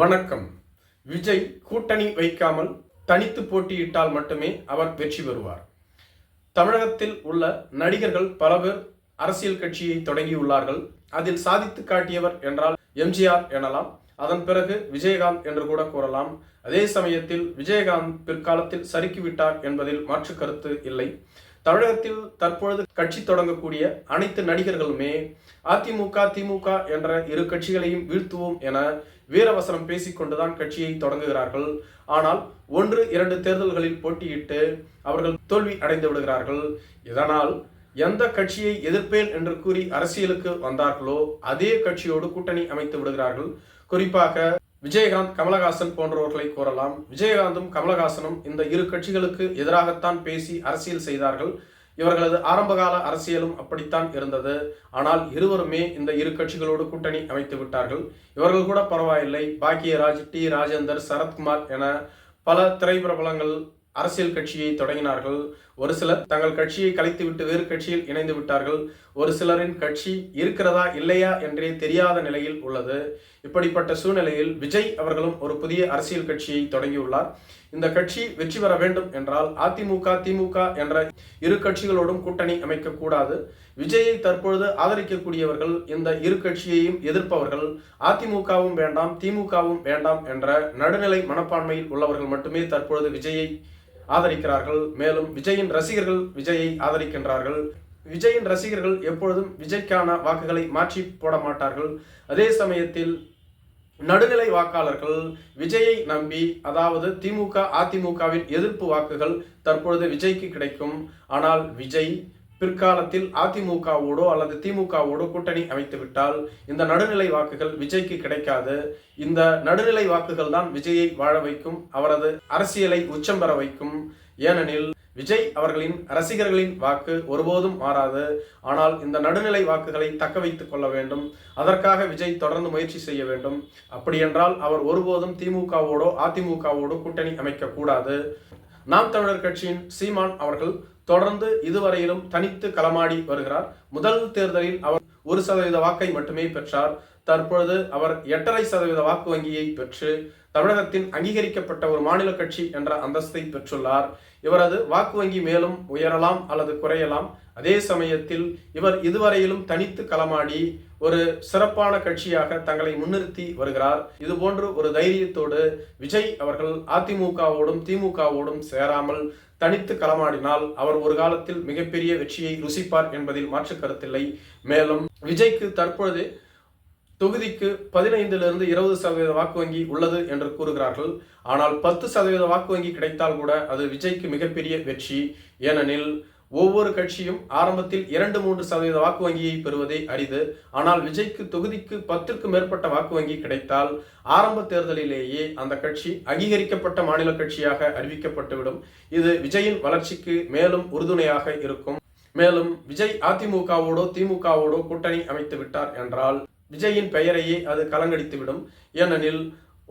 வணக்கம். விஜய் கூட்டணி வைக்காமல் தனித்து போட்டியிட்டால் மட்டுமே அவர் வெற்றி பெறுவார். தமிழகத்தில் உள்ள நடிகர்கள் பல பேர் அரசியல் கட்சியை தொடங்கியுள்ளார்கள். அதில் சாதித்து காட்டியவர் என்றால் எம்ஜிஆர் எனலாம். அதன் பிறகு விஜயகாந்த் என்று கூட கூறலாம். அதே சமயத்தில் விஜயகாந்த் பிற்காலத்தில் சறுக்கிவிட்டார் என்பதில் மாற்று கருத்து இல்லை. தமிழகத்தில் தற்பொழுது கட்சி தொடங்கக்கூடிய அனைத்து நடிகர்களுமே அதிமுக, திமுக என்ற இரு கட்சிகளையும் வீழ்த்துவோம் என வீரவசனம் பேசிக்கொண்டுதான் கட்சியை தொடங்குகிறார்கள். ஆனால் 1-2 தேர்தல்களில் போட்டியிட்டு அவர்கள் தோல்வி அடைந்து விடுகிறார்கள். இதனால் எந்த கட்சியை எதிர்ப்பேன் என்று கூறி அரசியலுக்கு வந்தார்களோ அதே கட்சியோடு கூட்டணி அமைத்து விடுகிறார்கள். குறிப்பாக விஜயகாந்த், கமலஹாசன் போன்றவர்களை கூறலாம். விஜயகாந்தும் கமலஹாசனும் இந்த இரு கட்சிகளுக்கு எதிராகத்தான் பேசி அரசியல் செய்தார்கள். இவர்களது ஆரம்பகால அரசியலும் அப்படித்தான் இருந்தது. ஆனால் இருவருமே இந்த இரு கட்சிகளோடு கூட்டணி அமைத்து விட்டார்கள். இவர்கள் கூட பரவாயில்லை. பாக்யராஜ், டி ராஜேந்தர், சரத்குமார் என பல திரைப்பிரபலங்கள் அரசியல் கட்சியை தொடங்கினார்கள். ஒரு சிலர் தங்கள் கட்சியை கலைத்துவிட்டு வேறு கட்சியில் இணைந்து விட்டார்கள். ஒரு சிலரின் கட்சி இருக்கிறதா இல்லையா என்றே தெரியாத நிலையில் உள்ளது. இப்படிப்பட்ட சூழ்நிலையில் விஜய் அவர்களும் ஒரு புதிய அரசியல் கட்சியை தொடங்கியுள்ளார். இந்த கட்சி வெற்றி பெற வேண்டும் என்றால் அதிமுக, திமுக என்ற இரு கட்சிகளோடும் கூட்டணி அமைக்க கூடாது. விஜயை தற்பொழுது ஆதரிக்கக்கூடியவர்கள் இந்த இரு கட்சியையும் எதிர்ப்பவர்கள். அதிமுகவும் வேண்டாம், திமுகவும் வேண்டாம் என்ற நடுநிலை மனப்பான்மையில் உள்ளவர்கள் மட்டுமே தற்பொழுது விஜயை ஆதரிக்கிறார்கள். மேலும் விஜயின் ரசிகர்கள் விஜயை ஆதரிக்கின்றார்கள். விஜயின் ரசிகர்கள் எப்பொழுதும் விஜய்க்கான வாக்குகளை மாற்றி போட மாட்டார்கள். அதே சமயத்தில் நடுநிலை வாக்காளர்கள் விஜயை நம்பி, அதாவது திமுக, அதிமுகவின் எதிர்ப்பு வாக்குகள் தற்பொழுது விஜய்க்கு கிடைக்கும். ஆனால் விஜய் பிற்காலத்தில் அதிமுகவோடோ அல்லது திமுகவோடோ கூட்டணி அமைத்து விட்டால் இந்த நடுநிலை வாக்குகள் விஜய்க்கு கிடைக்காது. இந்த நடுநிலை வாக்குகள் தான் விஜயை வாழ வைக்கும், அவரது அரசியலை உச்சம் பெற வைக்கும். ஏனெனில் விஜய் அவர்களின் ரசிகர்களின் வாக்கு ஒருபோதும் மாறாது. ஆனால் இந்த நடுநிலை வாக்குகளை தக்க வைத்துக் கொள்ள வேண்டும். அதற்காக விஜய் தொடர்ந்து முயற்சி செய்ய வேண்டும். அப்படியென்றால் அவர் ஒருபோதும் திமுகவோடோ அதிமுகவோடோ கூட்டணி அமைக்க கூடாது. நாம் தமிழர் கட்சியின் சீமான் அவர்கள் தொடர்ந்து இதுவரையிலும் தனித்து களமாடி வருகிறார். முதல் தேர்தலில் அவர் 1% வாக்கை மட்டுமே பெற்றார். தற்பொழுது அவர் 8.5% வாக்கு வங்கியை பெற்று தமிழகத்தின் அங்கீகரிக்கப்பட்ட ஒரு மாநில கட்சி என்ற அந்தஸ்தை பெற்றுள்ளார். இவரது வாக்கு வங்கி மேலும் உயரலாம் அல்லது குறையலாம். அதே சமயத்தில் இவர் இதுவரையிலும் தனித்து களமாடி ஒரு சிறப்பான கட்சியாக தங்களை முன்னிறுத்தி வருகிறார். இதுபோன்று ஒரு தைரியத்தோடு விஜய் அவர்கள் அதிமுகவோடும் திமுகவோடும் சேராமல் தனித்து களமாடினால் அவர் ஒரு காலத்தில் மிகப்பெரிய வெற்றியை ருசிப்பார் என்பதில் மாற்று கருத்தில்லை. மேலும் விஜய்க்கு தற்பொழுது தொகுதிக்கு 15-20% வாக்கு வங்கி உள்ளது என்று கூறுகிறார்கள். ஆனால் 10% வாக்கு வங்கி கிடைத்தால் கூட அது விஜய்க்கு மிகப்பெரிய வெற்றி. ஏனெனில் ஒவ்வொரு கட்சியும் ஆரம்பத்தில் 2-3% வாக்கு வங்கியை பெறுவதே அரிது. ஆனால் விஜய்க்கு தொகுதிக்கு 10க்கும் மேற்பட்ட வாக்கு வங்கி கிடைத்தால் ஆரம்ப தேர்தலிலேயே அந்த கட்சி அங்கீகரிக்கப்பட்ட மாநில கட்சியாக அறிவிக்கப்பட்டுவிடும். இது விஜயின் வளர்ச்சிக்கு மேலும் உறுதுணையாக இருக்கும். மேலும் விஜய் அதிமுகவோடோ திமுகவோடோ கூட்டணி அமைத்து விட்டார் என்றால் விஜயின் பெயரையே அது கலங்கடித்துவிடும். ஏனெனில்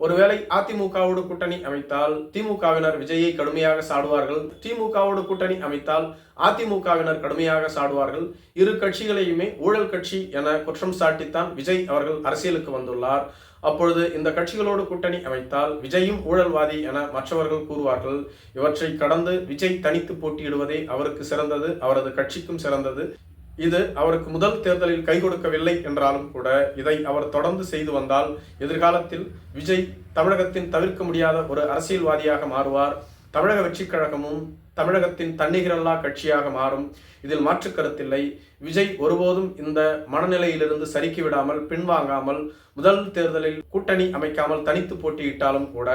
ஒருவேளை அதிமுகவோடு கூட்டணி அமைத்தால் திமுகவினர் விஜயை கடுமையாக சாடுவார்கள். திமுகவோடு கூட்டணி அமைத்தால் அதிமுகவினர் கடுமையாக சாடுவார்கள். இரு கட்சிகளையுமே ஊழல் கட்சி என குற்றம் சாட்டித்தான் விஜய் அவர்கள் அரசியலுக்கு வந்துள்ளார். அப்பொழுது இந்த கட்சிகளோடு கூட்டணி அமைத்தால் விஜயும் ஊழல்வாதி என மற்றவர்கள் கூறுவார்கள். இவற்றை கடந்து விஜய் தனித்து போட்டியிடுவதே அவருக்கு சிறந்தது, அவரது கட்சிக்கும் சிறந்தது. இது அவருக்கு முதல் தேர்தலில் கை கொடுக்கவில்லை என்றாலும் கூட இதை அவர் தொடர்ந்து செய்து வந்தால் எதிர்காலத்தில் விஜய் தமிழகத்தின் தவிர்க்க முடியாத ஒரு அரசியல்வாதியாக மாறுவார். தமிழக வெற்றிக் கழகமும் தமிழகத்தின் தன்னிகரல்லா கட்சியாக மாறும். இதில் மாற்று கருத்தில்லை. விஜய் ஒருபோதும் இந்த மனநிலையிலிருந்து சறுக்கி விடாமல், பின்வாங்காமல், முதல் தேர்தலில் கூட்டணி அமைக்காமல் தனித்து போட்டியிட்டாலும் கூட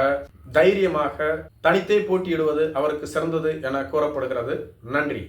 தைரியமாக தனித்தே போட்டியிடுவது அவருக்கு சிறந்தது என கூறப்படுகிறது. நன்றி.